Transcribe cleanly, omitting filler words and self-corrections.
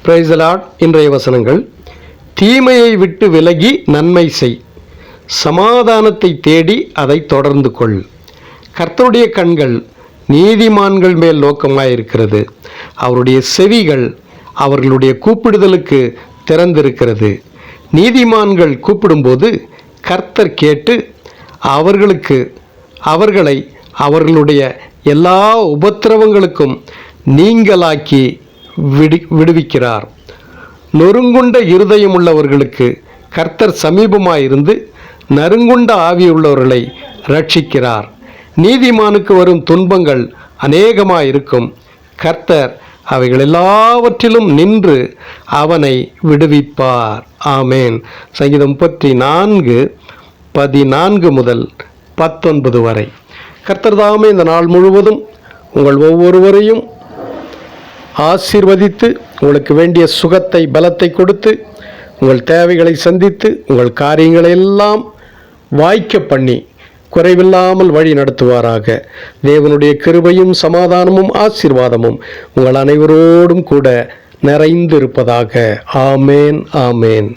Praise the Lord. இன்றைய வசனங்கள்: தீமையை விட்டு விலகி நன்மை செய், சமாதானத்தை தேடி அதை தொடர்ந்து கொள். கர்த்தருடைய கண்கள் நீதிமான்கள் மேல் நோக்கமாயிருக்கிறது, அவருடைய செவிகள் அவர்களுடைய கூப்பிடுதலுக்கு திறந்திருக்கிறது. நீதிமான்கள் கூப்பிடும்போது கர்த்தர் கேட்டு அவர்களை அவர்களுடைய எல்லா உபத்திரவங்களுக்கும் நீங்களாக்கி விடுவிக்கிறார். நொறுங்குண்ட இருதயமுள்ளவர்களுக்கு கர்த்தர் சமீபமாயிருந்து நறுங்குண்ட ஆவியுள்ளவர்களை ரட்சிக்கிறார். நீதிமானுக்கு வரும் துன்பங்கள் அநேகமாயிருக்கும், கர்த்தர் அவைகள் எல்லாவற்றிலும் நின்று அவனை விடுவிப்பார். ஆமேன். சங்கீதம் 34:14 முதல் 19 வரை. கர்த்தர் தாமே இந்த நாள் முழுவதும் உங்கள் ஒவ்வொருவரையும் ஆசீர்வதித்து, உங்களுக்கு வேண்டிய சுகத்தை பலத்தை கொடுத்து, உங்கள் தேவைகளை சந்தித்து, உங்கள் காரியங்களை எல்லாம் வாய்க்க பண்ணி குறைவில்லாமல் வழி நடத்துவாராக. தேவனுடைய கிருபையும் சமாதானமும் ஆசீர்வாதமும் உங்கள் அனைவரோடும் கூட நிறைந்திருப்பதாக. ஆமேன், ஆமேன்.